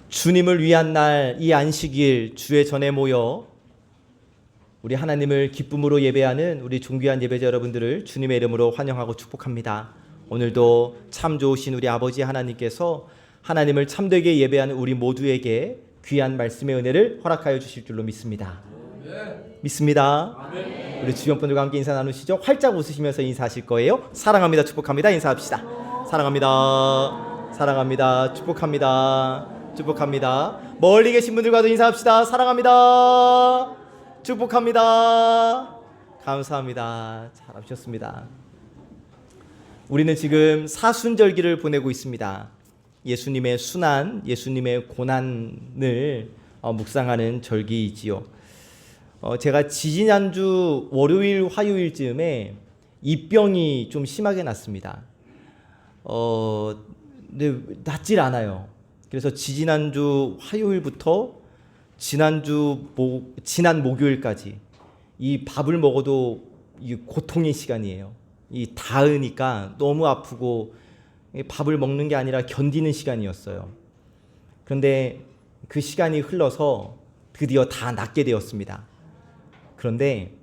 주님을 위한 날, 이 안식일 주의 전에 모여 우리 하나님을 기쁨으로 예배하는 우리 존귀한 예배자 여러분들을 주님의 이름으로 환영하고 축복합니다. 오늘도 참 좋으신 우리 아버지 하나님께서 하나님을 참되게 예배하는 우리 모두에게 귀한 말씀의 은혜를 허락하여 주실 줄로 믿습니다. 믿습니다. 우리 주변 분들과 함께 인사 나누시죠. 활짝 웃으시면서 인사하실 거예요. 사랑합니다. 축복합니다. 인사합시다. 사랑합니다. 사랑합니다. 축복합니다. 축복합니다. 멀리 계신 분들과도 인사합시다. 사랑합니다. 축복합니다. 감사합니다. 잘하셨습니다. 우리는 지금 사순절기를 보내고 있습니다. 예수님의 순환, 예수님의 고난을 묵상하는 절기이지요. 제가 지지난주 월요일, 화요일쯤에 입병이 좀 심하게 났습니다. 근데 낫질 않아요. 그래서 지지난주 화요일부터 지난 목요일까지 이 밥을 먹어도 이 고통의 시간이에요. 이 닿으니까 너무 아프고 밥을 먹는 게 아니라 견디는 시간이었어요. 그런데 그 시간이 흘러서 드디어 다 낫게 되었습니다. 그런데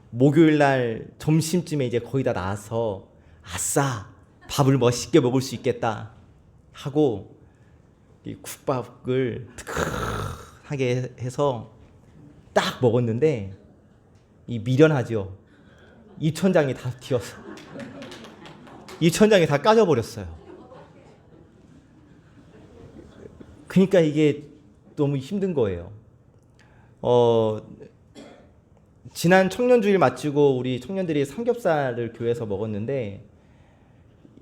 목요일 날 점심쯤에 이제 거의 다 나아서 아싸 밥을 맛있게 먹을 수 있겠다 하고 이 국밥을 뜨끈하게 해서 딱 먹었는데 이 미련하죠. 입천장이 다 튀어서 입천장이 다 까져버렸어요. 그러니까 이게 너무 힘든 거예요. 지난 청년주일 마치고 우리 청년들이 삼겹살을 교회에서 먹었는데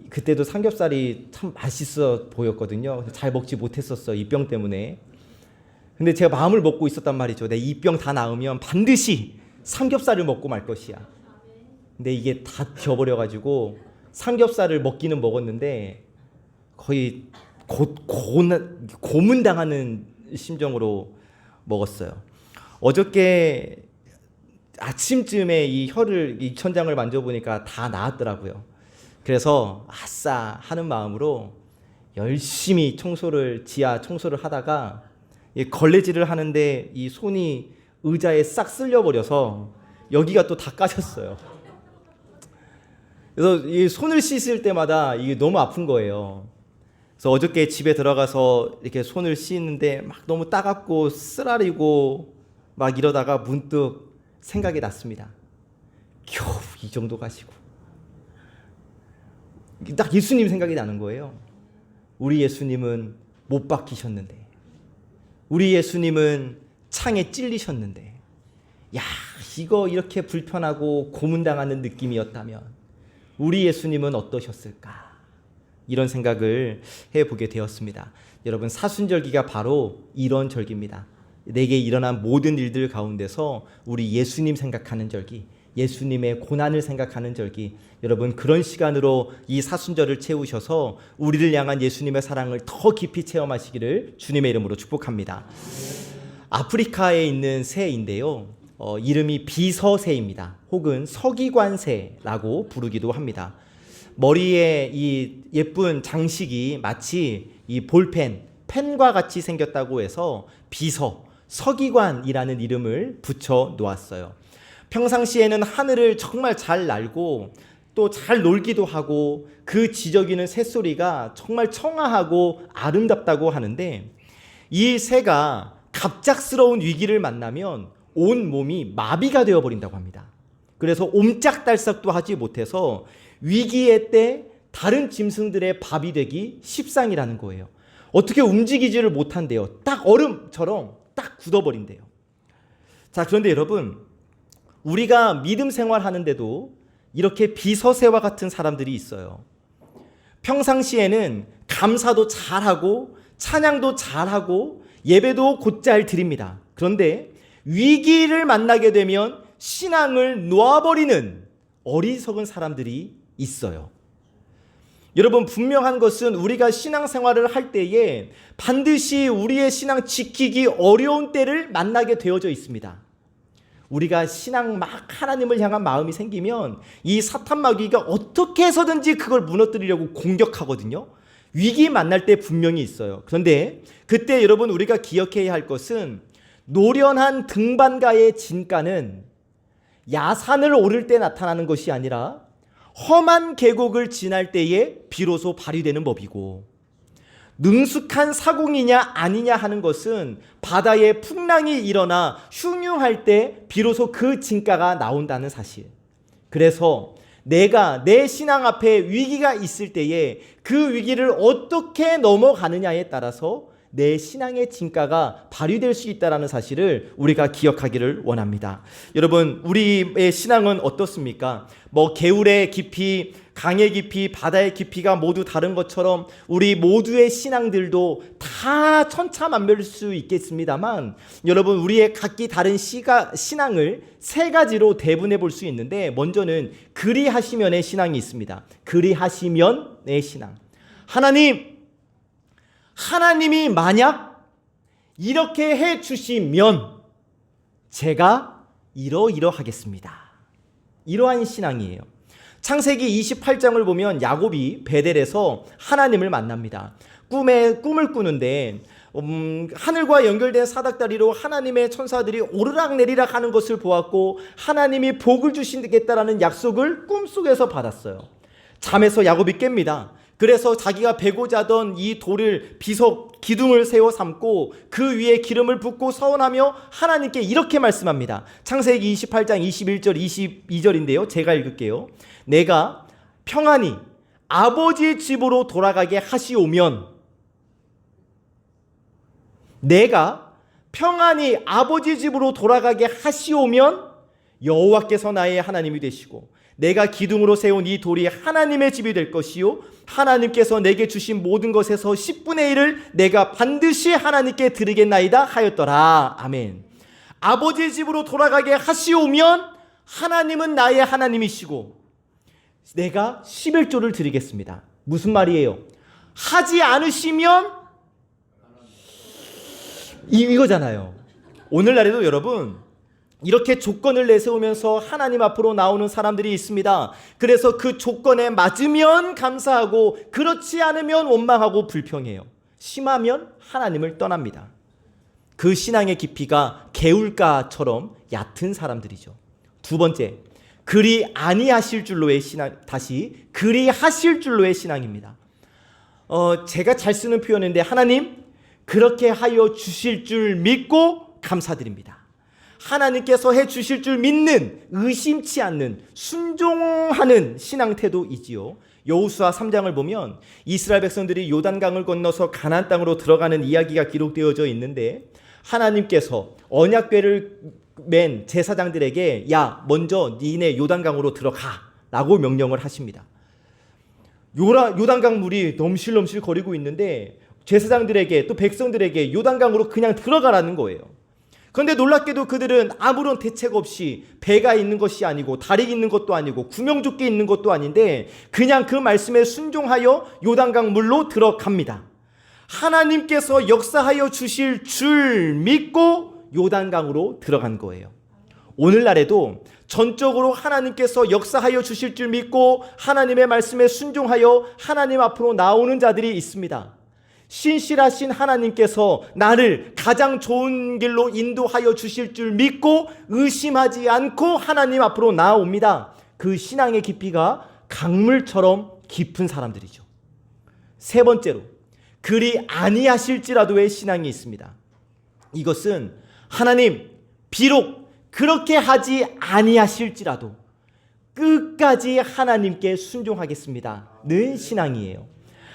그때도 삼겹살이 참 맛있어 보였거든요. 잘 먹지 못했었어, 이 병 때문에. 근데 제가 마음을 먹고 있었단 말이죠. 내 이 병 다 나으면 반드시 삼겹살을 먹고 말 것이야. 근데 이게 다 튀어버려가지고 삼겹살을 먹기는 먹었는데 거의 고문당하는 심정으로 먹었어요. 어저께 아침쯤에 이 혀를, 이 천장을 만져보니까 다 나았더라고요. 그래서 아싸 하는 마음으로 열심히 지하 청소를 하다가 걸레질을 하는데 이 손이 의자에 싹 쓸려버려서 여기가 또 다 까졌어요. 그래서 이 손을 씻을 때마다 이게 너무 아픈 거예요. 그래서 어저께 집에 들어가서 이렇게 손을 씻는데 막 너무 따갑고 쓰라리고 막 이러다가 문득 생각이 났습니다. 겨우 이 정도 가시고. 딱 예수님 생각이 나는 거예요. 우리 예수님은 못 박히셨는데, 우리 예수님은 창에 찔리셨는데, 야, 이거 이렇게 불편하고 고문당하는 느낌이었다면 우리 예수님은 어떠셨을까? 이런 생각을 해보게 되었습니다. 여러분, 사순절기가 바로 이런 절기입니다. 내게 일어난 모든 일들 가운데서 우리 예수님 생각하는 절기, 예수님의 고난을 생각하는 절기. 여러분, 그런 시간으로 이 사순절을 채우셔서 우리를 향한 예수님의 사랑을 더 깊이 체험하시기를 주님의 이름으로 축복합니다. 아프리카에 있는 새인데요, 이름이 비서새입니다. 혹은 서기관새라고 부르기도 합니다. 머리에 이 예쁜 장식이 마치 이 볼펜, 펜과 같이 생겼다고 해서 서기관이라는 이름을 붙여 놓았어요. 평상시에는 하늘을 정말 잘 날고 또 잘 놀기도 하고 그 지저귀는 새소리가 정말 청아하고 아름답다고 하는데, 이 새가 갑작스러운 위기를 만나면 온 몸이 마비가 되어버린다고 합니다. 그래서 옴짝달싹도 하지 못해서 위기의 때 다른 짐승들의 밥이 되기 십상이라는 거예요. 어떻게 움직이지를 못한대요. 딱 얼음처럼 딱 굳어버린대요. 자, 그런데 여러분, 우리가 믿음 생활하는데도 이렇게 비서새와 같은 사람들이 있어요. 평상시에는 감사도 잘하고 찬양도 잘하고 예배도 곧잘 드립니다. 그런데 위기를 만나게 되면 신앙을 놓아버리는 어리석은 사람들이 있어요. 여러분, 분명한 것은 우리가 신앙생활을 할 때에 반드시 우리의 신앙 지키기 어려운 때를 만나게 되어져 있습니다. 우리가 신앙 막 하나님을 향한 마음이 생기면 이 사탄 마귀가 어떻게 해서든지 그걸 무너뜨리려고 공격하거든요. 위기 만날 때 분명히 있어요. 그런데 그때 여러분 우리가 기억해야 할 것은 노련한 등반가의 진가는 야산을 오를 때 나타나는 것이 아니라 험한 계곡을 지날 때에 비로소 발휘되는 법이고, 능숙한 사공이냐 아니냐 하는 것은 바다에 풍랑이 일어나 흉흉할 때 비로소 그 진가가 나온다는 사실. 그래서 내가 내 신앙 앞에 위기가 있을 때에 그 위기를 어떻게 넘어가느냐에 따라서 내 신앙의 진가가 발휘될 수 있다는 사실을 우리가 기억하기를 원합니다. 여러분, 우리의 신앙은 어떻습니까? 개울의 깊이, 강의 깊이, 바다의 깊이가 모두 다른 것처럼 우리 모두의 신앙들도 다 천차만별일 수 있겠습니다만, 여러분, 우리의 각기 다른 신앙을 세 가지로 대분해 볼 수 있는데, 먼저는 그리하시면의 신앙이 있습니다. 그리하시면의 신앙. 하나님이 만약 이렇게 해 주시면 제가 이러하겠습니다. 이러한 신앙이에요. 창세기 28장을 보면 야곱이 베델에서 하나님을 만납니다. 꿈을 꾸는데 하늘과 연결된 사닥다리로 하나님의 천사들이 오르락내리락 하는 것을 보았고, 하나님이 복을 주시겠다라는 약속을 꿈속에서 받았어요. 잠에서 야곱이 깹니다. 그래서 자기가 베고 자던 이 돌을 비석 기둥을 세워 삼고 그 위에 기름을 붓고 서원하며 하나님께 이렇게 말씀합니다. 창세기 28장 21절 22절인데요. 제가 읽을게요. 내가 평안히 아버지 집으로 돌아가게 하시오면, 내가 평안히 아버지 집으로 돌아가게 하시오면 여호와께서 나의 하나님이 되시고 내가 기둥으로 세운 이 돌이 하나님의 집이 될 것이요, 하나님께서 내게 주신 모든 것에서 10분의 1을 내가 반드시 하나님께 드리겠나이다 하였더라. 아멘. 아버지 집으로 돌아가게 하시오면 하나님은 나의 하나님이시고 내가 11조를 드리겠습니다. 무슨 말이에요? 하지 않으시면 이거잖아요. 오늘날에도 여러분 이렇게 조건을 내세우면서 하나님 앞으로 나오는 사람들이 있습니다. 그래서 그 조건에 맞으면 감사하고 그렇지 않으면 원망하고 불평해요. 심하면 하나님을 떠납니다. 그 신앙의 깊이가 개울가처럼 얕은 사람들이죠. 두 번째, 그리 아니하실 줄로의 신앙, 다시 그리하실 줄로의 신앙입니다. 제가 잘 쓰는 표현인데, 하나님 그렇게 하여 주실 줄 믿고 감사드립니다. 하나님께서 해 주실 줄 믿는, 의심치 않는, 순종하는 신앙 태도이지요. 여호수아 3장을 보면 이스라엘 백성들이 요단강을 건너서 가나안 땅으로 들어가는 이야기가 기록되어져 있는데, 하나님께서 언약궤를 맨 제사장들에게 먼저 니네 요단강으로 들어가 라고 명령을 하십니다. 요단강 물이 넘실넘실 거리고 있는데 제사장들에게 또 백성들에게 요단강으로 그냥 들어가라는 거예요. 그런데 놀랍게도 그들은 아무런 대책 없이, 배가 있는 것이 아니고 다리 있는 것도 아니고 구명조끼 있는 것도 아닌데 그냥 그 말씀에 순종하여 요단강 물로 들어갑니다. 하나님께서 역사하여 주실 줄 믿고 요단강으로 들어간 거예요. 오늘날에도 전적으로 하나님께서 역사하여 주실 줄 믿고 하나님의 말씀에 순종하여 하나님 앞으로 나오는 자들이 있습니다. 신실하신 하나님께서 나를 가장 좋은 길로 인도하여 주실 줄 믿고 의심하지 않고 하나님 앞으로 나아옵니다. 그 신앙의 깊이가 강물처럼 깊은 사람들이죠. 세 번째로, 그리 아니하실지라도의 신앙이 있습니다. 이것은 하나님 비록 그렇게 하지 아니하실지라도 끝까지 하나님께 순종하겠습니다 는 신앙이에요.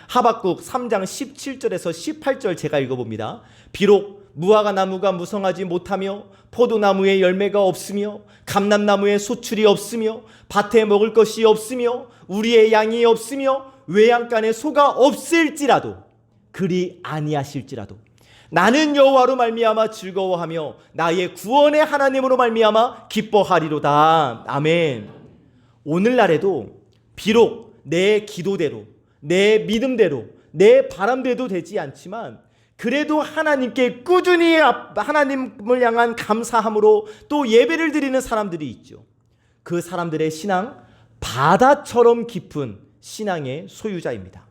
하박국 3장 17절에서 18절 제가 읽어봅니다. 비록 무화과 나무가 무성하지 못하며 포도나무에 열매가 없으며 감람나무에 소출이 없으며 밭에 먹을 것이 없으며 우리의 양이 없으며 외양간에 소가 없을지라도, 그리 아니하실지라도 나는 여호와로 말미암아 즐거워하며 나의 구원의 하나님으로 말미암아 기뻐하리로다. 아멘. 오늘날에도 비록 내 기도대로, 내 믿음대로, 내 바람대로 되지 않지만 그래도 하나님께 꾸준히 하나님을 향한 감사함으로 또 예배를 드리는 사람들이 있죠. 그 사람들의 신앙, 바다처럼 깊은 신앙의 소유자입니다.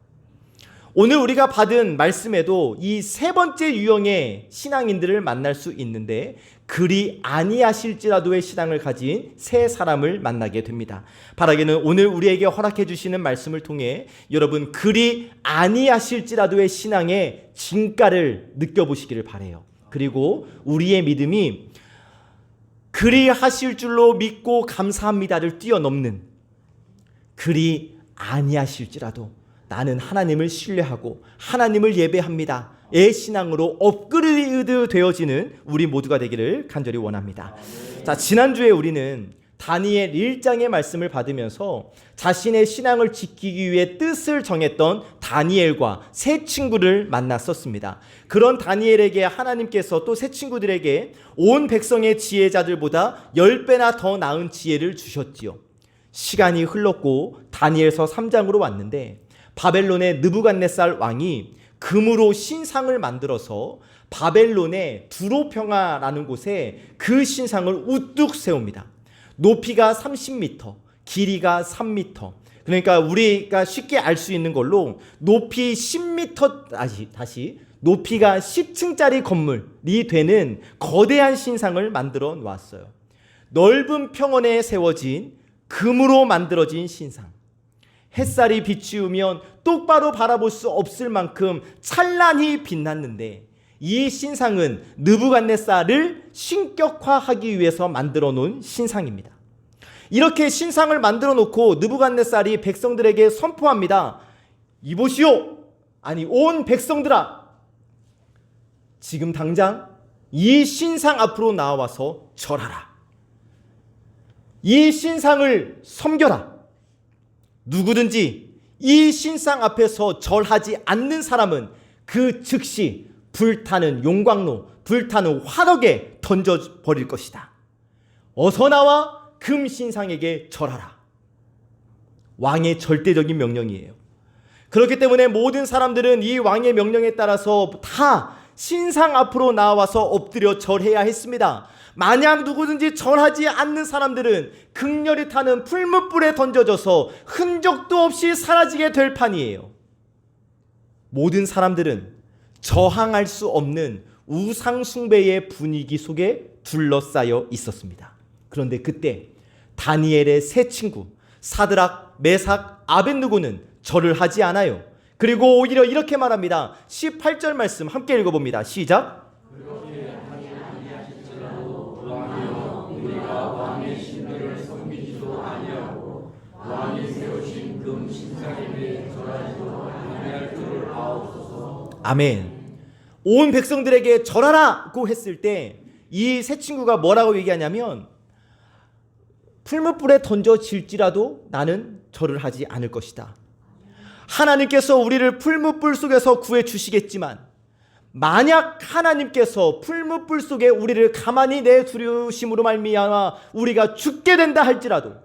오늘 우리가 받은 말씀에도 이 세 번째 유형의 신앙인들을 만날 수 있는데, 그리 아니하실지라도의 신앙을 가진 세 사람을 만나게 됩니다. 바라기는 오늘 우리에게 허락해 주시는 말씀을 통해 여러분 그리 아니하실지라도의 신앙의 진가를 느껴보시기를 바라요. 그리고 우리의 믿음이 그리 하실 줄로 믿고 감사합니다를 뛰어넘는, 그리 아니하실지라도 나는 하나님을 신뢰하고 하나님을 예배합니다 의 신앙으로 업그레이드 되어지는 우리 모두가 되기를 간절히 원합니다. 자, 지난주에 우리는 다니엘 1장의 말씀을 받으면서 자신의 신앙을 지키기 위해 뜻을 정했던 다니엘과 세 친구를 만났었습니다. 그런 다니엘에게 하나님께서 또 세 친구들에게 온 백성의 지혜자들보다 10배나 더 나은 지혜를 주셨지요. 시간이 흘렀고 다니엘서 3장으로 왔는데, 바벨론의 느부갓네살 왕이 금으로 신상을 만들어서 바벨론의 두로평화라는 곳에 그 신상을 우뚝 세웁니다. 높이가 30m, 길이가 3m. 그러니까 우리가 쉽게 알 수 있는 걸로 높이 10m, 다시 높이가 10층짜리 건물이 되는 거대한 신상을 만들어 놓았어요. 넓은 평원에 세워진 금으로 만들어진 신상. 햇살이 비추면 똑바로 바라볼 수 없을 만큼 찬란히 빛났는데, 이 신상은 느부갓네살을 신격화하기 위해서 만들어 놓은 신상입니다. 이렇게 신상을 만들어 놓고 느부갓네살이 백성들에게 선포합니다. 이보시오! 아니 온 백성들아! 지금 당장 이 신상 앞으로 나와서 절하라. 이 신상을 섬겨라. 누구든지 이 신상 앞에서 절하지 않는 사람은 그 즉시 불타는 용광로, 불타는 화덕에 던져버릴 것이다. 어서 나와 금신상에게 절하라. 왕의 절대적인 명령이에요. 그렇기 때문에 모든 사람들은 이 왕의 명령에 따라서 다 신상 앞으로 나와서 엎드려 절해야 했습니다. 만약 누구든지 절하지 않는 사람들은 극렬히 타는 풀무불에 던져져서 흔적도 없이 사라지게 될 판이에요. 모든 사람들은 저항할 수 없는 우상 숭배의 분위기 속에 둘러싸여 있었습니다. 그런데 그때 다니엘의 세 친구 사드락, 메삭, 아벳느고는 절을 하지 않아요. 그리고 오히려 이렇게 말합니다. 18절 말씀 함께 읽어봅니다. 시작. 아멘. 온 백성들에게 절하라고 했을 때 이 세 친구가 뭐라고 얘기하냐면, 풀무불에 던져질지라도 나는 절을 하지 않을 것이다. 하나님께서 우리를 풀무불 속에서 구해 주시겠지만, 만약 하나님께서 풀무불 속에 우리를 가만히 내두르심으로 말미암아 우리가 죽게 된다 할지라도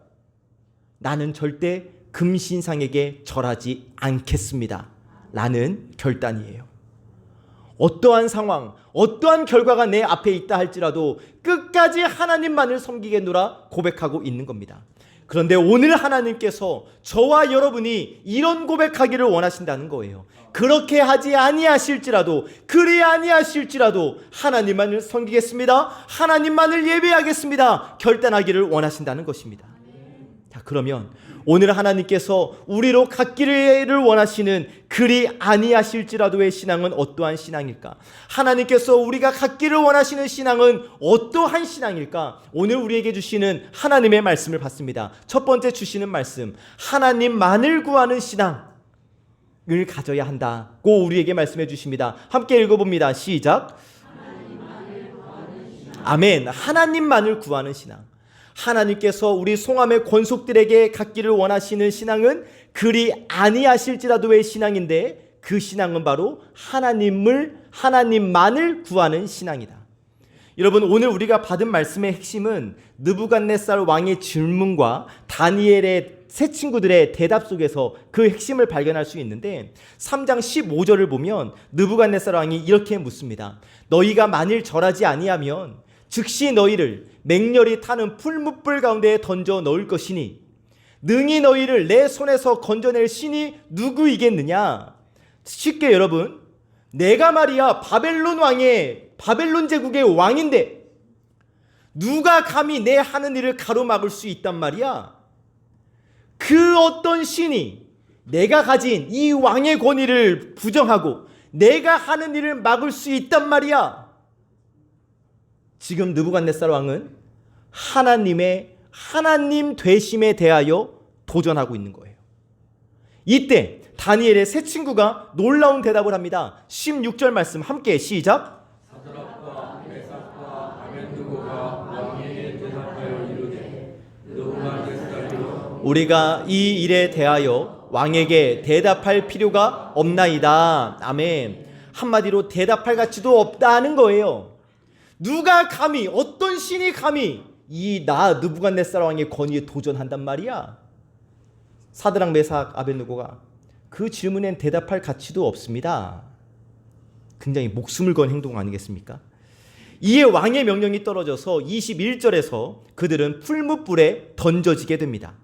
나는 절대 금신상에게 절하지 않겠습니다 라는 결단이에요. 어떠한 상황, 어떠한 결과가 내 앞에 있다 할지라도 끝까지 하나님만을 섬기겠노라 고백하고 있는 겁니다. 그런데 오늘 하나님께서 저와 여러분이 이런 고백하기를 원하신다는 거예요. 그렇게 하지 아니하실지라도, 그리 아니하실지라도 하나님만을 섬기겠습니다, 하나님만을 예배하겠습니다 결단하기를 원하신다는 것입니다. 자, 그러면 오늘 하나님께서 우리로 갖기를 원하시는 그리 아니하실지라도의 신앙은 어떠한 신앙일까? 하나님께서 우리가 갖기를 원하시는 신앙은 어떠한 신앙일까? 오늘 우리에게 주시는 하나님의 말씀을 받습니다. 첫 번째 주시는 말씀, 하나님만을 구하는 신앙을 가져야 한다고 우리에게 말씀해 주십니다. 함께 읽어봅니다. 시작. 아멘. 하나님만을 구하는 신앙. 하나님께서 우리 송암의 권속들에게 갖기를 원하시는 신앙은 그리 아니하실지라도의 신앙인데, 그 신앙은 바로 하나님만을 구하는 신앙이다. 여러분, 오늘 우리가 받은 말씀의 핵심은 느부갓네살 왕의 질문과 다니엘의 세 친구들의 대답 속에서 그 핵심을 발견할 수 있는데, 3장 15절을 보면 느부갓네살 왕이 이렇게 묻습니다. 너희가 만일 절하지 아니하면 즉시 너희를 맹렬히 타는 풀무불 가운데에 던져 넣을 것이니 능히 너희를 내 손에서 건져낼 신이 누구이겠느냐. 쉽게 여러분, 내가 말이야 바벨론 제국의 왕인데 누가 감히 내 하는 일을 가로막을 수 있단 말이야? 그 어떤 신이 내가 가진 이 왕의 권위를 부정하고 내가 하는 일을 막을 수 있단 말이야? 지금 느부갓네살 왕은 하나님 되심에 대하여 도전하고 있는 거예요. 이때 다니엘의 세 친구가 놀라운 대답을 합니다. 16절 말씀 함께 시작. 사드락과 메삭과 아벤느고가 왕에게 대답하여 이르되 느부갓네살이여 우리가 이 일에 대하여 왕에게 대답할 필요가 없나이다. 아멘. 한마디로 대답할 가치도 없다는 거예요. 누가 감히, 어떤 신이 감히 이 느부갓네살 왕의 권위에 도전한단 말이야? 사드락 메삭 아벤느고가 그 질문엔 대답할 가치도 없습니다. 굉장히 목숨을 건 행동 아니겠습니까? 이에 왕의 명령이 떨어져서 21절에서 그들은 풀무불에 던져지게 됩니다.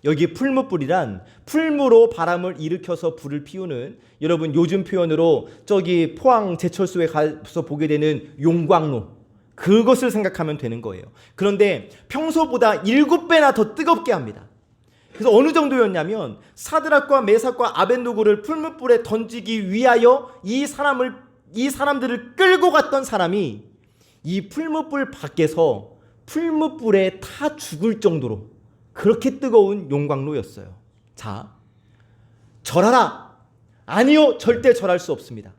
여기 풀무불이란 풀무로 바람을 일으켜서 불을 피우는, 여러분 요즘 표현으로 저기 포항 제철소에 가서 보게 되는 용광로, 그것을 생각하면 되는 거예요. 그런데 평소보다 7배나 더 뜨겁게 합니다. 그래서 어느 정도였냐면 사드락과 메삭과 아벤느고를 풀무불에 던지기 위하여 이 사람들을 끌고 갔던 사람이 이 풀무불 밖에서 풀무불에 타 죽을 정도로 그렇게 뜨거운 용광로였어요. 자, 절하라. 아니요, 절대 절할 수 없습니다.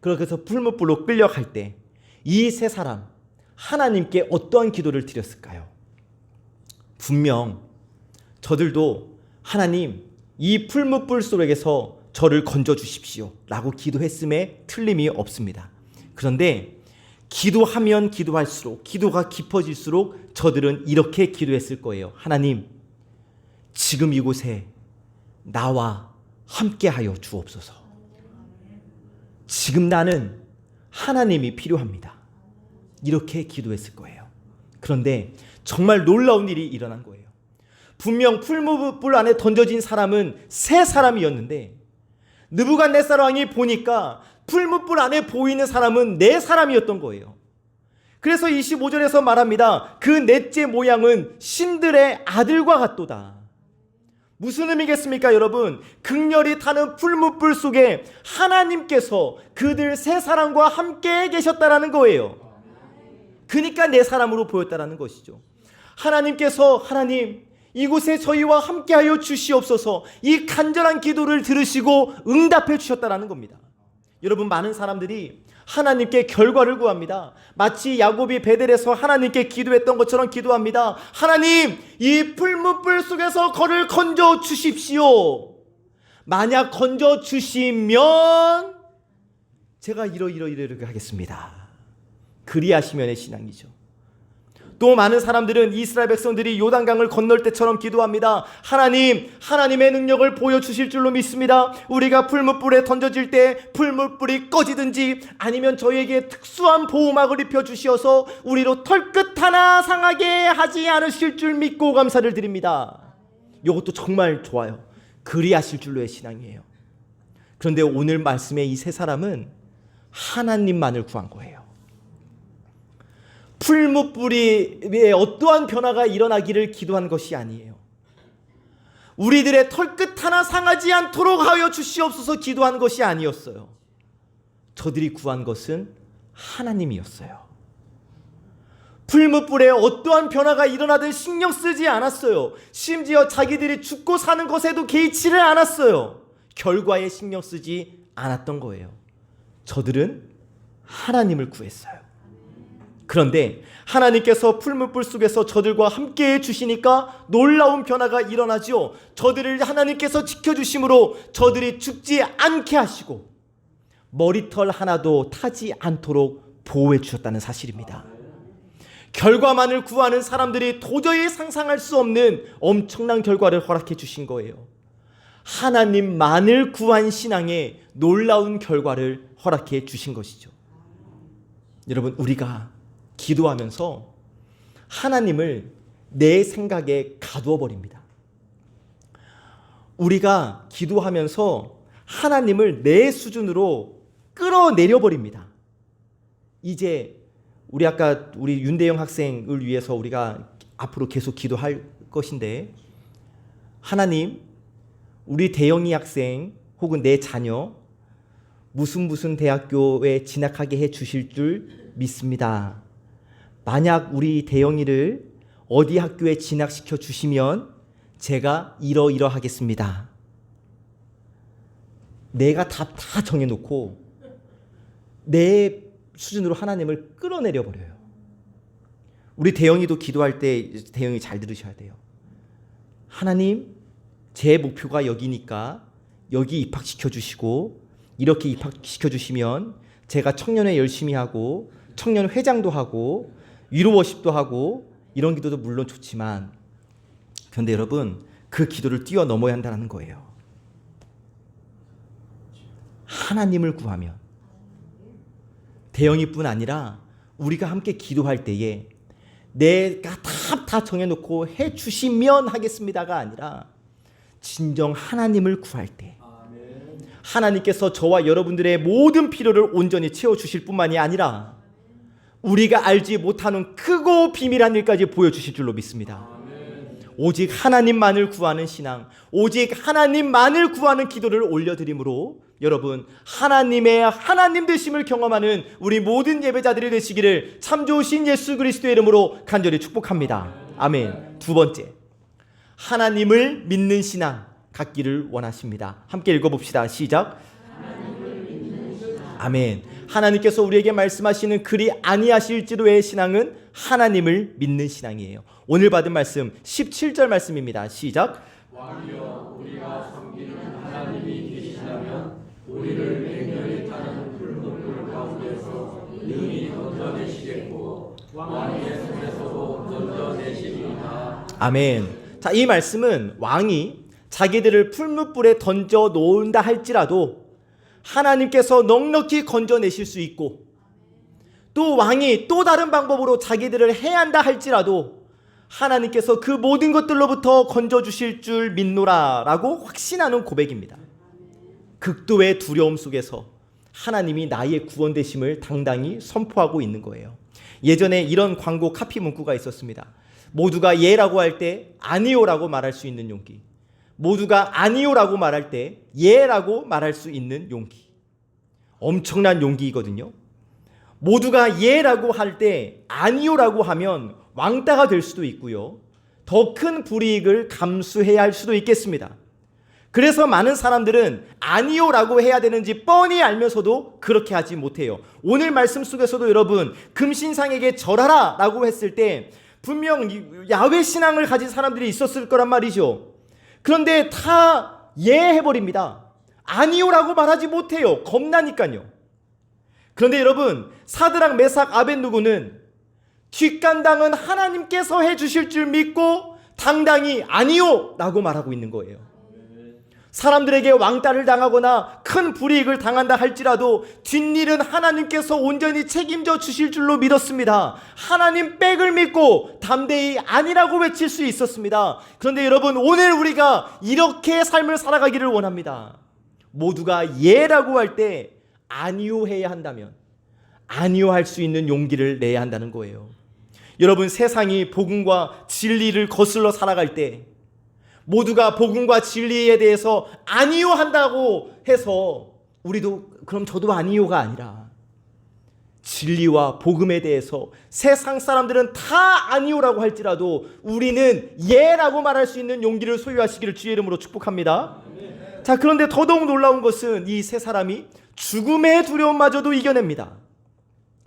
그래서 풀무불로 끌려갈 때 이 세 사람 하나님께 어떠한 기도를 드렸을까요? 분명 저들도 하나님, 이 풀무불 속에서 저를 건져 주십시오 라고 기도했음에 틀림이 없습니다. 그런데 기도하면 기도할수록, 기도가 깊어질수록 저들은 이렇게 기도했을 거예요. 하나님, 지금 이곳에 나와 함께하여 주옵소서. 지금 나는 하나님이 필요합니다. 이렇게 기도했을 거예요. 그런데 정말 놀라운 일이 일어난 거예요. 분명 풀무불 안에 던져진 사람은 세 사람이었는데 느부갓네살 왕이 보니까 풀무불 안에 보이는 사람은 네 사람이었던 거예요. 그래서 25절에서 말합니다. 그 넷째 모양은 신들의 아들과 같도다. 무슨 의미겠습니까, 여러분? 극렬히 타는 풀무불 속에 하나님께서 그들 세 사람과 함께 계셨다라는 거예요. 그러니까 네 사람으로 보였다라는 것이죠. 하나님께서 하나님, 이곳에 저희와 함께하여 주시옵소서, 이 간절한 기도를 들으시고 응답해 주셨다라는 겁니다. 여러분, 많은 사람들이 하나님께 결과를 구합니다. 마치 야곱이 베델에서 하나님께 기도했던 것처럼 기도합니다. 하나님, 이 풀무불 속에서 저를 건져 주십시오. 만약 건져 주시면 제가 이렇게 하겠습니다. 그리하시면의 신앙이죠. 또 많은 사람들은 이스라엘 백성들이 요단강을 건널 때처럼 기도합니다. 하나님, 하나님의 능력을 보여주실 줄로 믿습니다. 우리가 풀무불에 던져질 때 풀무불이 꺼지든지 아니면 저희에게 특수한 보호막을 입혀주시어서 우리로 털끝 하나 상하게 하지 않으실 줄 믿고 감사를 드립니다. 이것도 정말 좋아요. 그리하실 줄로의 신앙이에요. 그런데 오늘 말씀의 이 세 사람은 하나님만을 구한 거예요. 풀무불에 어떠한 변화가 일어나기를 기도한 것이 아니에요. 우리들의 털끝 하나 상하지 않도록 하여 주시옵소서 기도한 것이 아니었어요. 저들이 구한 것은 하나님이었어요. 풀무불에 어떠한 변화가 일어나든 신경 쓰지 않았어요. 심지어 자기들이 죽고 사는 것에도 개의치를 않았어요. 결과에 신경 쓰지 않았던 거예요. 저들은 하나님을 구했어요. 그런데 하나님께서 풀무불 속에서 저들과 함께 해주시니까 놀라운 변화가 일어나죠. 저들을 하나님께서 지켜주심으로 저들이 죽지 않게 하시고 머리털 하나도 타지 않도록 보호해 주셨다는 사실입니다. 결과만을 구하는 사람들이 도저히 상상할 수 없는 엄청난 결과를 허락해 주신 거예요. 하나님만을 구한 신앙에 놀라운 결과를 허락해 주신 것이죠. 여러분, 우리가 기도하면서 하나님을 내 생각에 가두어 버립니다. 우리가 기도하면서 하나님을 내 수준으로 끌어내려 버립니다. 이제 우리 윤대영 학생을 위해서 우리가 앞으로 계속 기도할 것인데, 하나님, 우리 대영이 학생 혹은 내 자녀 무슨 대학교에 진학하게 해 주실 줄 믿습니다. 만약 우리 대영이를 어디 학교에 진학시켜 주시면 제가 이러하겠습니다. 내가 다 정해놓고 내 수준으로 하나님을 끌어내려 버려요. 우리 대영이도 기도할 때 대영이 잘 들으셔야 돼요. 하나님, 제 목표가 여기니까 여기 입학시켜 주시고, 이렇게 입학시켜 주시면 제가 청년회 열심히 하고 청년 회장도 하고 위로워십도 하고, 이런 기도도 물론 좋지만, 그런데 여러분, 그 기도를 뛰어넘어야 한다는 거예요. 하나님을 구하면, 대영이뿐 아니라 우리가 함께 기도할 때에 내가 다 정해놓고 해주시면 하겠습니다가 아니라 진정 하나님을 구할 때 하나님께서 저와 여러분들의 모든 필요를 온전히 채워주실 뿐만이 아니라 우리가 알지 못하는 크고 비밀한 일까지 보여주실 줄로 믿습니다. 오직 하나님만을 구하는 신앙, 오직 하나님만을 구하는 기도를 올려드림으로 여러분, 하나님 되심을 경험하는 우리 모든 예배자들이 되시기를 참 좋으신 예수 그리스도의 이름으로 간절히 축복합니다. 아멘. 두 번째, 하나님을 믿는 신앙 갖기를 원하십니다. 함께 읽어봅시다. 시작. 아멘. 하나님께서 우리에게 말씀하시는 그리 아니하실지로의 신앙은 하나님을 믿는 신앙이에요. 오늘 받은 말씀 17절 말씀입니다. 시작. 왕이여, 우리가 섬기는 하나님이 계시다면 우리를 맹렬히 타는 불문불 가운데서 능히 건져내시겠고 왕의 손에서도 건져내시리이다. 아멘. 자, 이 말씀은 왕이 자기들을 풀무불에 던져 놓은다 할지라도 하나님께서 넉넉히 건져내실 수 있고, 또 왕이 또 다른 방법으로 자기들을 해한다 할지라도 하나님께서 그 모든 것들로부터 건져주실 줄 믿노라 라고 확신하는 고백입니다. 극도의 두려움 속에서 하나님이 나의 구원 되심을 당당히 선포하고 있는 거예요. 예전에 이런 광고 카피 문구가 있었습니다. 모두가 예라고 할 때 아니요라고 말할 수 있는 용기, 모두가 아니요라고 말할 때 예라고 말할 수 있는 용기. 엄청난 용기이거든요. 모두가 예라고 할 때 아니요라고 하면 왕따가 될 수도 있고요, 더 큰 불이익을 감수해야 할 수도 있겠습니다. 그래서 많은 사람들은 아니요라고 해야 되는지 뻔히 알면서도 그렇게 하지 못해요. 오늘 말씀 속에서도 여러분, 금신상에게 절하라 라고 했을 때 분명 야훼 신앙을 가진 사람들이 있었을 거란 말이죠. 그런데 다 예해버립니다. 아니요라고 말하지 못해요. 겁나니까요. 그런데 여러분, 사드락 메삭 아벳느고는 뒷간당은 하나님께서 해주실 줄 믿고 당당히 아니요 라고 말하고 있는 거예요. 사람들에게 왕따를 당하거나 큰 불이익을 당한다 할지라도 뒷일은 하나님께서 온전히 책임져 주실 줄로 믿었습니다. 하나님 백을 믿고 담대히 아니라고 외칠 수 있었습니다. 그런데 여러분, 오늘 우리가 이렇게 삶을 살아가기를 원합니다. 모두가 예라고 할 때 아니요 해야 한다면 아니요 할 수 있는 용기를 내야 한다는 거예요. 여러분, 세상이 복음과 진리를 거슬러 살아갈 때 모두가 복음과 진리에 대해서 아니요 한다고 해서 우리도 그럼 저도 아니요가 아니라 진리와 복음에 대해서 세상 사람들은 다 아니요라고 할지라도 우리는 예라고 말할 수 있는 용기를 소유하시기를 주의 이름으로 축복합니다. 자, 그런데 더더욱 놀라운 것은 이 세 사람이 죽음의 두려움마저도 이겨냅니다.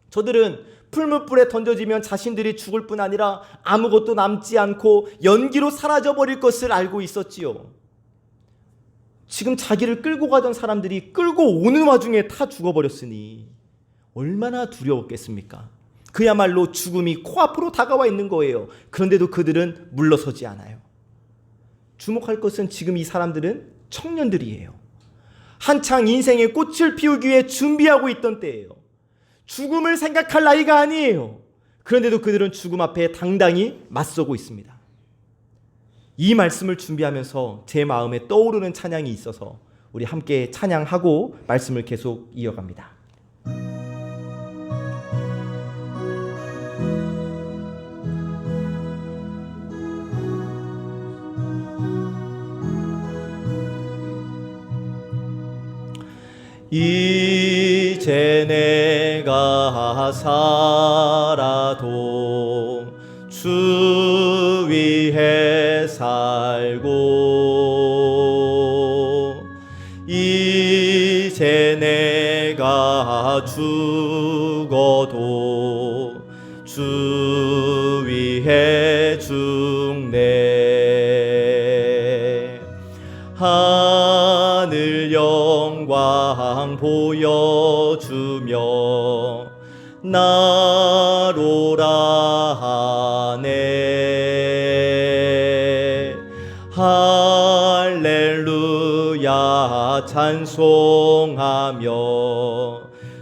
저들은 풀무불에 던져지면 자신들이 죽을 뿐 아니라 아무것도 남지 않고 연기로 사라져버릴 것을 알고 있었지요. 지금 자기를 끌고 가던 사람들이 끌고 오는 와중에 다 죽어버렸으니 얼마나 두려웠겠습니까? 그야말로 죽음이 코앞으로 다가와 있는 거예요. 그런데도 그들은 물러서지 않아요. 주목할 것은 지금 이 사람들은 청년들이에요. 한창 인생의 꽃을 피우기 위해 준비하고 있던 때예요. 죽음을 생각할 나이가 아니에요. 그런데도 그들은 죽음 앞에 당당히 맞서고 있습니다. 이 말씀을 준비하면서 제 마음에 떠오르는 찬양이 있어서 우리 함께 찬양하고 말씀을 계속 이어갑니다. 이제 내가 살아도 주 위에 살고 이제 내가 죽어도 주 위에 죽네. 하늘 영광 보여주며 나로라 하네. 할렐루야 찬송하며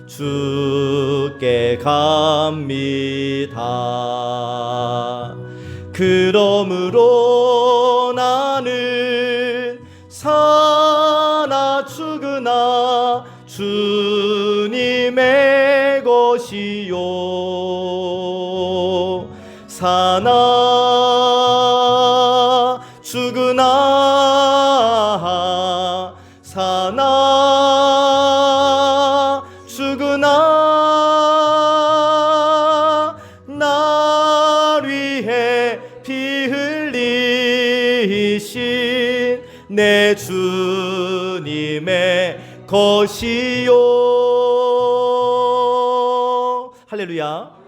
주께 갑니다. 그러므로 나는 사나 죽으나 주님의 것이요. 사나 죽으나 사나 죽으나 날 위해 피 흘리신 내 주님의 것이요. 할렐루야.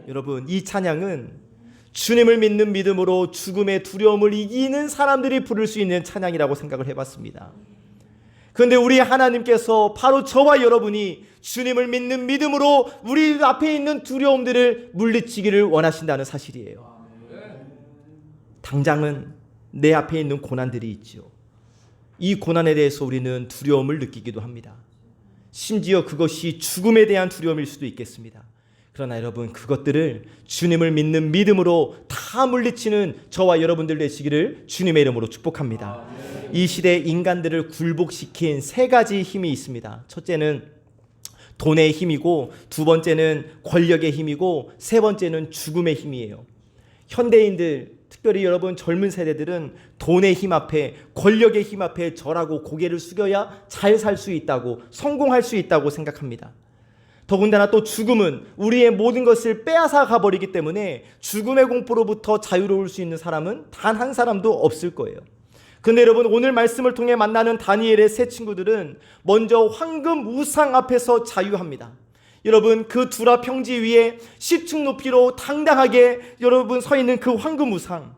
여러분, 이 찬양은 주님을 믿는 믿음으로 죽음의 두려움을 이기는 사람들이 부를 수 있는 찬양이라고 생각을 해봤습니다. 그런데 우리 하나님께서 바로 저와 여러분이 주님을 믿는 믿음으로 우리 앞에 있는 두려움들을 물리치기를 원하신다는 사실이에요. 당장은 내 앞에 있는 고난들이 있죠. 이 고난에 대해서 우리는 두려움을 느끼기도 합니다. 심지어 그것이 죽음에 대한 두려움일 수도 있겠습니다. 그러나 여러분, 그것들을 주님을 믿는 믿음으로 다 물리치는 저와 여러분들 되시기를 주님의 이름으로 축복합니다. 이 시대 인간들을 굴복시킨 세 가지 힘이 있습니다. 첫째는 돈의 힘이고, 두 번째는 권력의 힘이고, 세 번째는 죽음의 힘이에요. 현대인들, 특별히 여러분 젊은 세대들은 돈의 힘 앞에, 권력의 힘 앞에 절하고 고개를 숙여야 잘 살 수 있다고, 성공할 수 있다고 생각합니다. 더군다나 또 죽음은 우리의 모든 것을 빼앗아 가버리기 때문에 죽음의 공포로부터 자유로울 수 있는 사람은 단 한 사람도 없을 거예요. 근데 여러분, 오늘 말씀을 통해 만나는 다니엘의 세 친구들은 먼저 황금 우상 앞에서 자유합니다. 여러분, 그 두라 평지 위에 10층 높이로 당당하게 여러분 서 있는 그 황금 우상,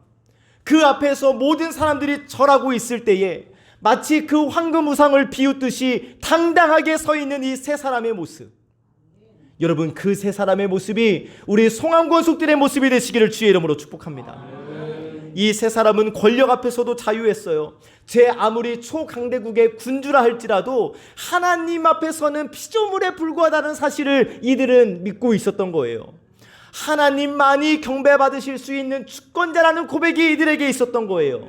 그 앞에서 모든 사람들이 절하고 있을 때에 마치 그 황금 우상을 비웃듯이 당당하게 서 있는 이 세 사람의 모습, 여러분, 그 세 사람의 모습이 우리 송암권숙들의 모습이 되시기를 주의 이름으로 축복합니다. 이 세 사람은 권력 앞에서도 자유했어요. 제 아무리 초강대국의 군주라 할지라도 하나님 앞에서는 피조물에 불과하다는 사실을 이들은 믿고 있었던 거예요. 하나님만이 경배받으실 수 있는 주권자라는 고백이 이들에게 있었던 거예요.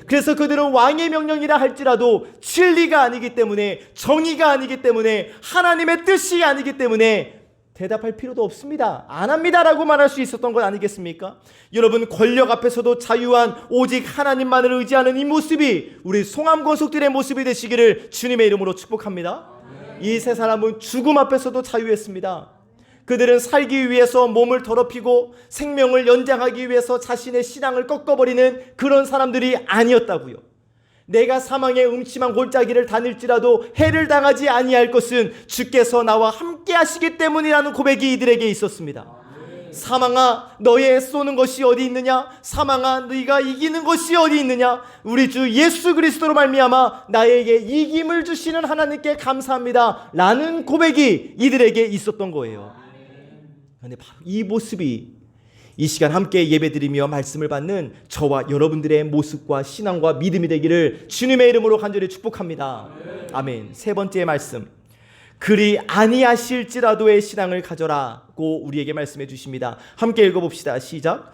그래서 그들은 왕의 명령이라 할지라도 진리가 아니기 때문에, 정의가 아니기 때문에, 하나님의 뜻이 아니기 때문에 대답할 필요도 없습니다, 안 합니다라고 말할 수 있었던 것 아니겠습니까? 여러분, 권력 앞에서도 자유한 오직 하나님만을 의지하는 이 모습이 우리 송암권숙들의 모습이 되시기를 주님의 이름으로 축복합니다. 이 세 사람은 죽음 앞에서도 자유했습니다. 그들은 살기 위해서 몸을 더럽히고 생명을 연장하기 위해서 자신의 신앙을 꺾어버리는 그런 사람들이 아니었다고요. 내가 사망의 음침한 골짜기를 다닐지라도 해를 당하지 아니할 것은 주께서 나와 함께 하시기 때문이라는 고백이 이들에게 있었습니다. 사망아, 너의 쏘는 것이 어디 있느냐? 사망아, 너희가 이기는 것이 어디 있느냐? 우리 주 예수 그리스도로 말미암아 나에게 이김을 주시는 하나님께 감사합니다 라는 고백이 이들에게 있었던 거예요. 그런데 바로 이 모습이 이 시간 함께 예배드리며 말씀을 받는 저와 여러분들의 모습과 신앙과 믿음이 되기를 주님의 이름으로 간절히 축복합니다. 아멘. 세 번째 말씀, 그리 아니하실지라도의 신앙을 가져라고 우리에게 말씀해 주십니다. 함께 읽어봅시다. 시작.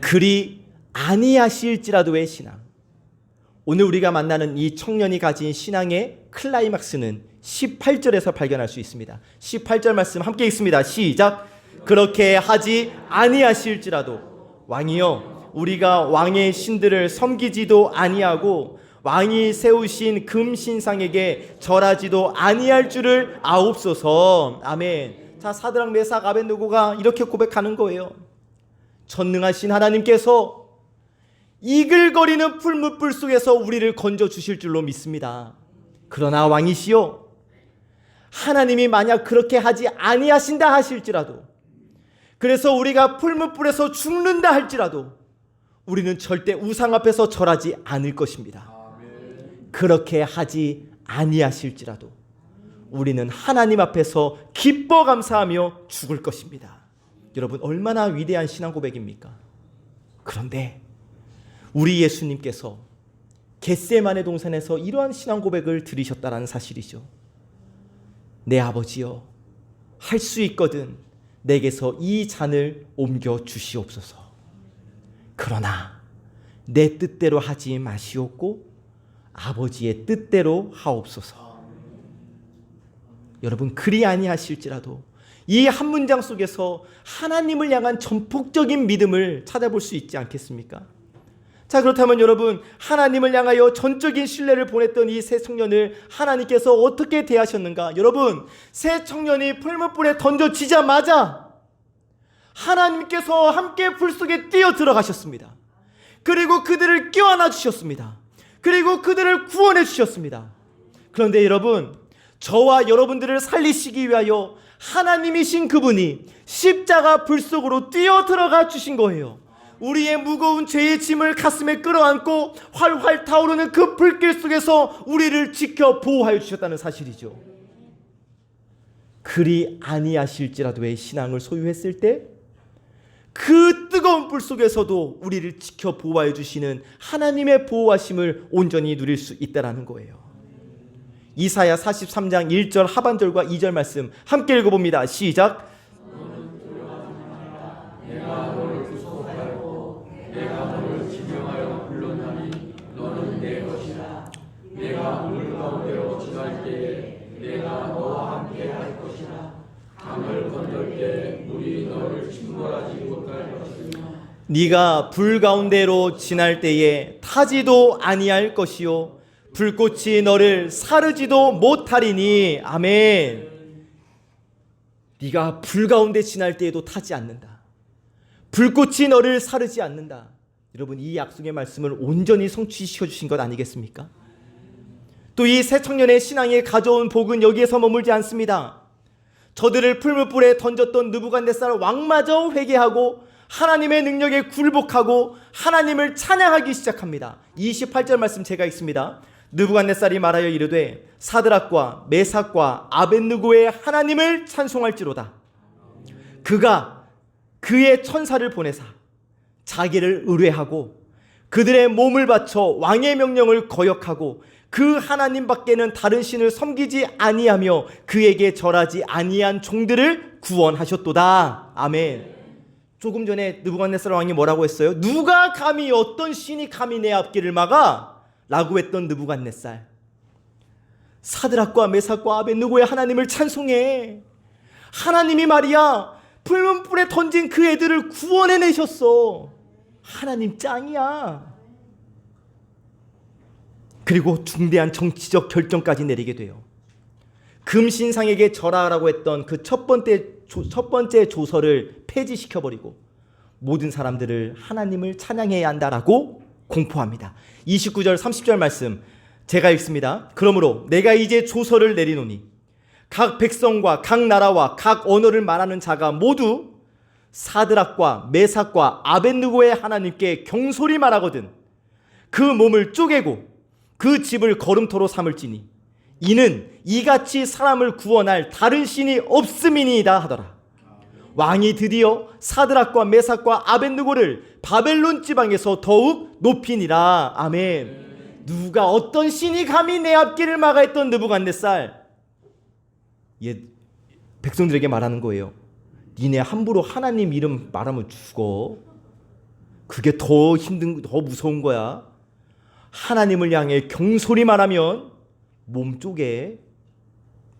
그리 아니하실지라도의 신앙. 오늘 우리가 만나는 이 청년이 가진 신앙의 클라이막스는 18절에서 발견할 수 있습니다. 18절 말씀 함께 읽습니다. 시작. 그렇게 하지 아니하실지라도 왕이여 우리가 왕의 신들을 섬기지도 아니하고 왕이 세우신 금신상에게 절하지도 아니할 줄을 아옵소서. 아멘. 자, 사드락 메삭 아벳느고가 이렇게 고백하는 거예요. 전능하신 하나님께서 이글거리는 풀무불 속에서 우리를 건져 주실 줄로 믿습니다. 그러나 왕이시여, 하나님이 만약 그렇게 하지 아니하신다 하실지라도, 그래서 우리가 풀무불에서 죽는다 할지라도 우리는 절대 우상 앞에서 절하지 않을 것입니다. 그렇게 하지 아니하실지라도 우리는 하나님 앞에서 기뻐 감사하며 죽을 것입니다. 여러분, 얼마나 위대한 신앙 고백입니까? 그런데 우리 예수님께서 겟세마네 동산에서 이러한 신앙 고백을 들으셨다는 사실이죠. 내 아버지여, 할 수 있거든 내게서 이 잔을 옮겨 주시옵소서. 그러나 내 뜻대로 하지 마시옵고 아버지의 뜻대로 하옵소서. 여러분, 그리 아니하실지라도 이 한 문장 속에서 하나님을 향한 전폭적인 믿음을 찾아볼 수 있지 않겠습니까? 자, 그렇다면 여러분, 하나님을 향하여 전적인 신뢰를 보냈던 이 새 청년을 하나님께서 어떻게 대하셨는가? 여러분, 새 청년이 풀무불에 던져지자마자 하나님께서 함께 불 속에 뛰어 들어가셨습니다. 그리고 그들을 껴안아 주셨습니다. 그리고 그들을 구원해 주셨습니다. 그런데 여러분, 저와 여러분들을 살리시기 위하여 하나님이신 그분이 십자가 불 속으로 뛰어 들어가 주신 거예요. 우리의 무거운 죄의 짐을 가슴에 끌어안고 활활 타오르는 그 불길 속에서 우리를 지켜 보호하여 주셨다는 사실이죠. 그리 아니하실지라도의 신앙을 소유했을 때 그 뜨거운 불 속에서도 우리를 지켜 보호하여 주시는 하나님의 보호하심을 온전히 누릴 수 있다는 거예요. 이사야 43장 1절 하반절과 2절 말씀 함께 읽어봅니다. 시작. 내가 너를 구속하였고 내가 너를 지명하여 불렀나니 너는 내 것이라. 내가 물 가운데로 지날 때에 내가 너와 함께 할 것이라. 강을 건널 때 물이 너를 침몰하지 못할 것이며 네가 불 가운데로 지날 때에 타지도 아니할 것이요 불꽃이 너를 사르지도 못하리니. 아멘. 네가 불 가운데 지날 때에도 타지 않는다. 불꽃이 너를 사르지 않는다. 여러분, 이 약속의 말씀을 온전히 성취시켜 주신 것 아니겠습니까? 또 이 새 청년의 신앙에 가져온 복은 여기에서 머물지 않습니다. 저들을 풀무불에 던졌던 느부갓네살 왕마저 회개하고 하나님의 능력에 굴복하고 하나님을 찬양하기 시작합니다. 28절 말씀 제가 읽습니다. 느부갓네살이 말하여 이르되 사드락과 메삭과 아벳느고의 하나님을 찬송할지로다. 그가 그의 천사를 보내사 자기를 의뢰하고 그들의 몸을 바쳐 왕의 명령을 거역하고 그 하나님 밖에는 다른 신을 섬기지 아니하며 그에게 절하지 아니한 종들을 구원하셨도다. 아멘. 조금 전에 느부갓네살 왕이 뭐라고 했어요? 누가 감히, 어떤 신이 감히 내 앞길을 막아? 라고 했던 느부갓네살. 사드락과 메삭과 아벳느고의 하나님을 찬송해. 하나님이 말이야 풀문불에 던진 그 애들을 구원해내셨어. 하나님 짱이야. 그리고 중대한 정치적 결정까지 내리게 돼요. 금신상에게 절하라고 했던 그 첫 번째 조서를 폐지시켜버리고 모든 사람들을 하나님을 찬양해야 한다라고 공포합니다. 29절 30절 말씀 제가 읽습니다. 그러므로 내가 이제 조서를 내리노니 각 백성과 각 나라와 각 언어를 말하는 자가 모두 사드락과 메삭과 아벳느고의 하나님께 경솔히 말하거든 그 몸을 쪼개고 그 집을 거름토로 삼을지니 이는 이같이 사람을 구원할 다른 신이 없음이니이다 하더라. 왕이 드디어 사드락과 메삭과 아벳느고를 바벨론 지방에서 더욱 높이니라. 아멘. 누가, 어떤 신이 감히 내 앞길을 막아 했던 느부갓네살, 백성들에게 말하는 거예요. 니네 함부로 하나님 이름 말하면 죽어. 그게 더 힘든, 더 무서운 거야. 하나님을 향해 경솔히 말하면 몸 쪽에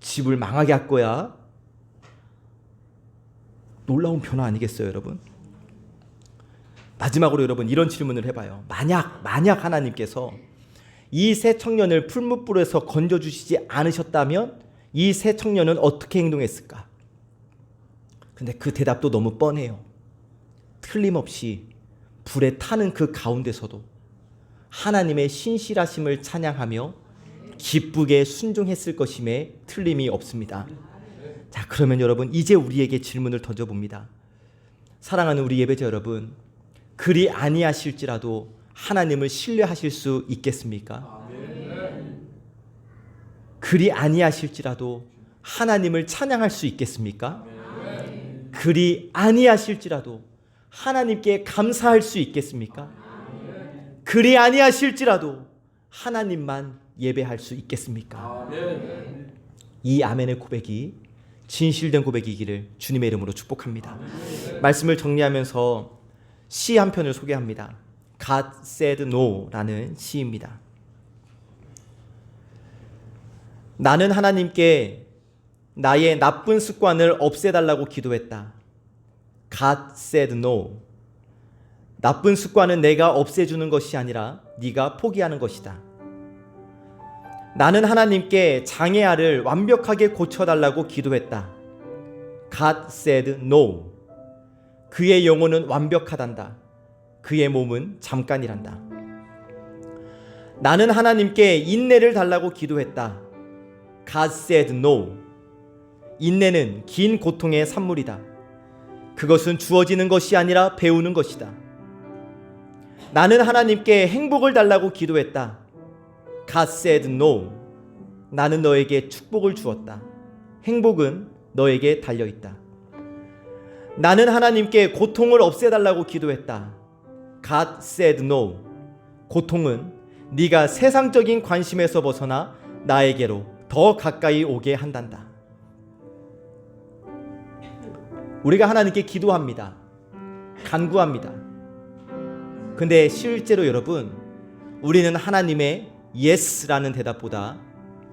집을 망하게 할 거야. 놀라운 변화 아니겠어요, 여러분? 마지막으로 여러분 이런 질문을 해봐요. 만약 하나님께서 이 새 청년을 풀무불에서 건져주시지 않으셨다면 이 새 청년은 어떻게 행동했을까? 근데 그 대답도 너무 뻔해요. 틀림없이 불에 타는 그 가운데서도 하나님의 신실하심을 찬양하며 기쁘게 순종했을 것임에 틀림이 없습니다. 자, 그러면 여러분 이제 우리에게 질문을 던져봅니다. 사랑하는 우리 예배자 여러분, 그리 아니하실지라도 하나님을 신뢰하실 수 있겠습니까? 그리 아니하실지라도 하나님을 찬양할 수 있겠습니까? 그리 아니하실지라도 하나님께 감사할 수 있겠습니까? 그리 아니하실지라도 하나님만 예배할 수 있겠습니까? 이 아멘의 고백이 진실된 고백이기를 주님의 이름으로 축복합니다. 말씀을 정리하면서 시 한 편을 소개합니다. God said no라는 시입니다. 나는 하나님께 나의 나쁜 습관을 없애달라고 기도했다. God said no. 나쁜 습관은 내가 없애주는 것이 아니라 네가 포기하는 것이다. 나는 하나님께 장애아를 완벽하게 고쳐달라고 기도했다. God said no. 그의 영혼은 완벽하단다. 그의 몸은 잠깐이란다. 나는 하나님께 인내를 달라고 기도했다. God said no. 인내는 긴 고통의 산물이다. 그것은 주어지는 것이 아니라 배우는 것이다. 나는 하나님께 행복을 달라고 기도했다. God said no. 나는 너에게 축복을 주었다. 행복은 너에게 달려있다. 나는 하나님께 고통을 없애달라고 기도했다. God said no. 고통은 네가 세상적인 관심에서 벗어나 나에게로 더 가까이 오게 한단다. 우리가 하나님께 기도합니다. 간구합니다. 근데 실제로 여러분, 우리는 하나님의 yes라는 대답보다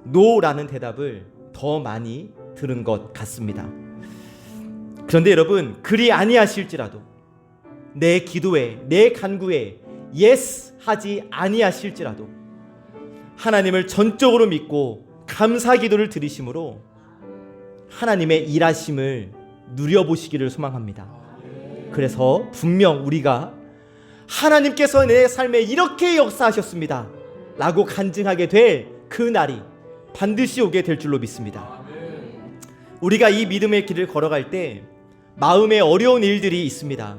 no라는 대답을 더 많이 들은 것 같습니다. 그런데 여러분, 그리 아니하실지라도 내 기도에, 내 간구에 yes 하지 아니하실지라도 하나님을 전적으로 믿고 감사 기도를 드리심으로 하나님의 일하심을 누려보시기를 소망합니다. 그래서 분명 우리가 하나님께서 내 삶에 이렇게 역사하셨습니다 라고 간증하게 될 그 날이 반드시 오게 될 줄로 믿습니다. 우리가 이 믿음의 길을 걸어갈 때 마음에 어려운 일들이 있습니다.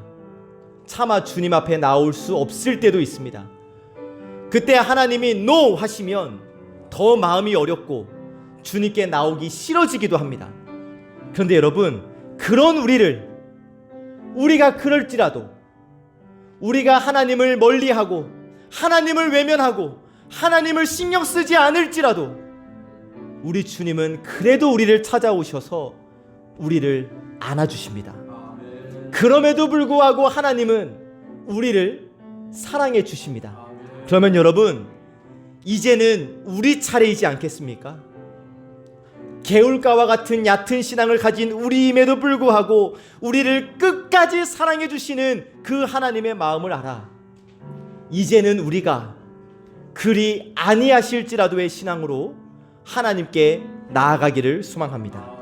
차마 주님 앞에 나올 수 없을 때도 있습니다. 그때 하나님이 NO 하시면 더 마음이 어렵고 주님께 나오기 싫어지기도 합니다. 그런데 여러분, 그런 우리가 그럴지라도 우리가 하나님을 멀리하고 하나님을 외면하고 하나님을 신경 쓰지 않을지라도 우리 주님은 그래도 우리를 찾아오셔서 우리를 안아주십니다. 그럼에도 불구하고 하나님은 우리를 사랑해 주십니다. 그러면 여러분, 이제는 우리 차례이지 않겠습니까? 개울가와 같은 얕은 신앙을 가진 우리임에도 불구하고 우리를 끝까지 사랑해 주시는 그 하나님의 마음을 알아. 이제는 우리가 그리 아니하실지라도의 신앙으로 하나님께 나아가기를 소망합니다.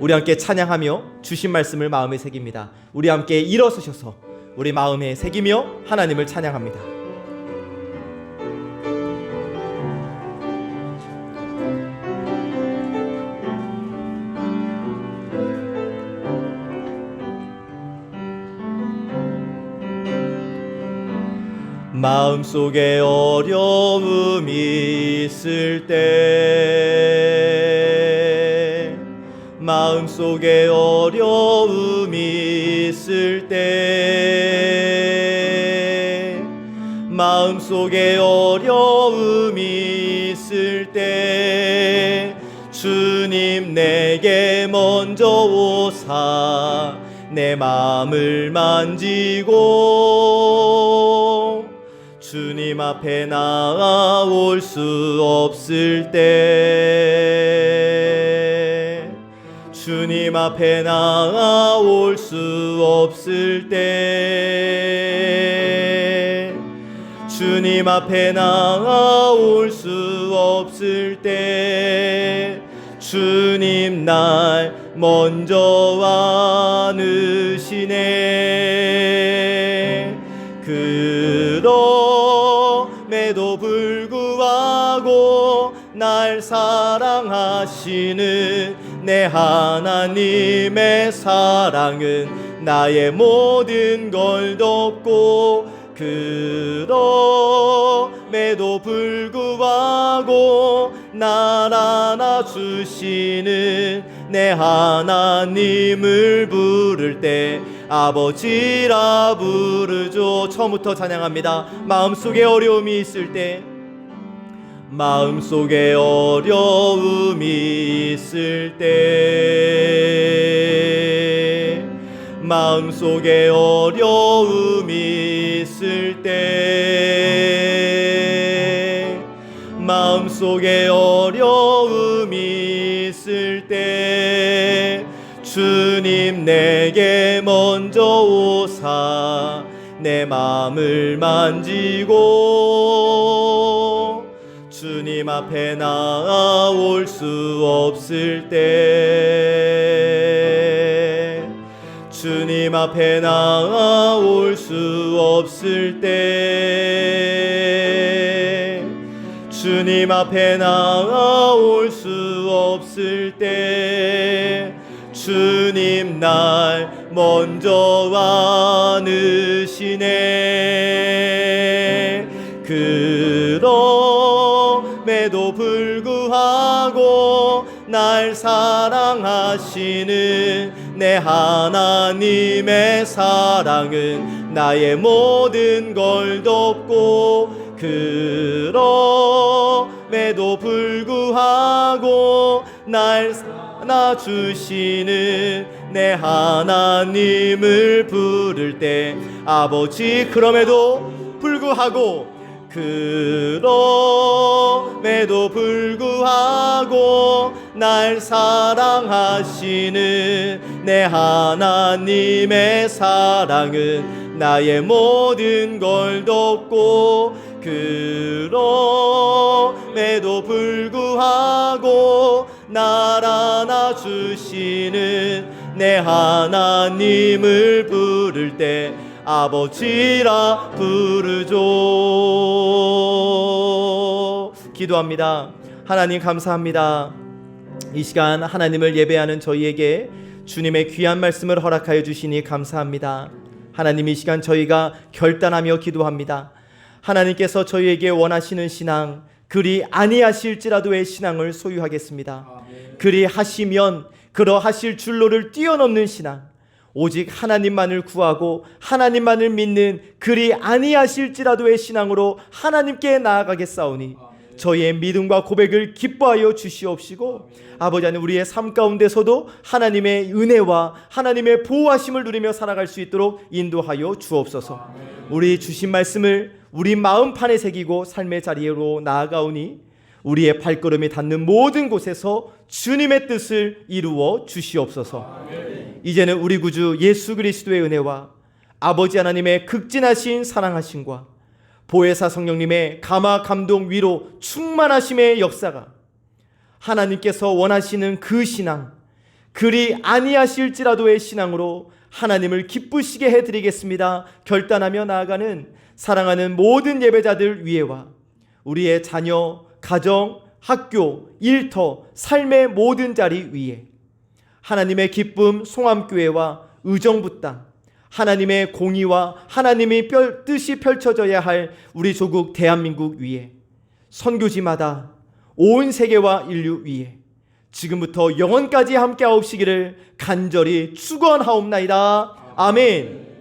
우리 함께 찬양하며 주신 말씀을 마음에 새깁니다. 우리 함께 일어서셔서 우리 마음에 새기며 하나님을 찬양합니다. 마음속에 어려움이 있을 때, 마음속에 어려움이 있을 때, 마음속에 어려움이 있을 때, 주님 내게 먼저 오사 내 마음을 만지고 주님 앞에 나아올 수 없을 때, 주님 앞에 나아올 수 없을 때, 주님 앞에 나아올 수 없을 때, 주님 날 먼저 안으시네. 그럼에도 불구하고 날 사랑하시는 내 하나님의 사랑은 나의 모든 걸 덮고, 그럼에도 불구하고 날 안아주시는 내 하나님을 부를 때 아버지라 부르죠. 처음부터 찬양합니다. 마음속에 어려움이 있을 때, 마음속에 어려움이 있을 때, 마음속에 어려움이 있을 때, 마음속에 어려움이 있을 때, 주님 내게 먼저 오사 내 마음을 만지고, 주님 앞에 나아올 수 없을 때, 주님 앞에 나아올 수 없을 때, 주님 앞에 나아올 수 없을 때, 주님 날 먼저 안으시네. 그럼에도 불구하고 날 사랑하시는 내 하나님의 사랑은 나의 모든 걸 덮고, 그럼에도 불구하고 날 안아주시는 내 하나님을 부를 때 아버지, 그럼에도 불구하고, 그럼에도 불구하고 날 사랑하시는 내 하나님의 사랑은 나의 모든 걸 덮고, 그럼에도 불구하고 날 안아주시는 내 하나님을 부를 때 아버지라 부르죠. 기도합니다. 하나님 감사합니다. 이 시간 하나님을 예배하는 저희에게 주님의 귀한 말씀을 허락하여 주시니 감사합니다. 하나님, 이 시간 저희가 결단하며 기도합니다. 하나님께서 저희에게 원하시는 신앙, 그리 아니하실지라도의 신앙을 소유하겠습니다. 그리 하시면 그러하실 줄로를 뛰어넘는 신앙, 오직 하나님만을 구하고 하나님만을 믿는 그리 아니하실지라도의 신앙으로 하나님께 나아가겠사오니 저희의 믿음과 고백을 기뻐하여 주시옵시고, 아버지 하나님, 우리의 삶 가운데서도 하나님의 은혜와 하나님의 보호하심을 누리며 살아갈 수 있도록 인도하여 주옵소서. 우리 주신 말씀을 우리 마음판에 새기고 삶의 자리로 나아가오니 우리의 발걸음이 닿는 모든 곳에서 주님의 뜻을 이루어 주시옵소서. 이제는 우리 구주 예수 그리스도의 은혜와 아버지 하나님의 극진하신 사랑하심과 보혜사 성령님의 감화 감동 위로 충만하심의 역사가, 하나님께서 원하시는 그 신앙, 그리 아니하실지라도의 신앙으로 하나님을 기쁘시게 해드리겠습니다 결단하며 나아가는 사랑하는 모든 예배자들 위에와 우리의 자녀, 가정, 학교, 일터, 삶의 모든 자리 위에 하나님의 기쁨 송암교회와 의정부 땅, 하나님의 공의와 하나님의 뜻이 펼쳐져야 할 우리 조국 대한민국 위에, 선교지마다 온 세계와 인류 위에 지금부터 영원까지 함께 하옵시기를 간절히 축원하옵나이다. 아멘.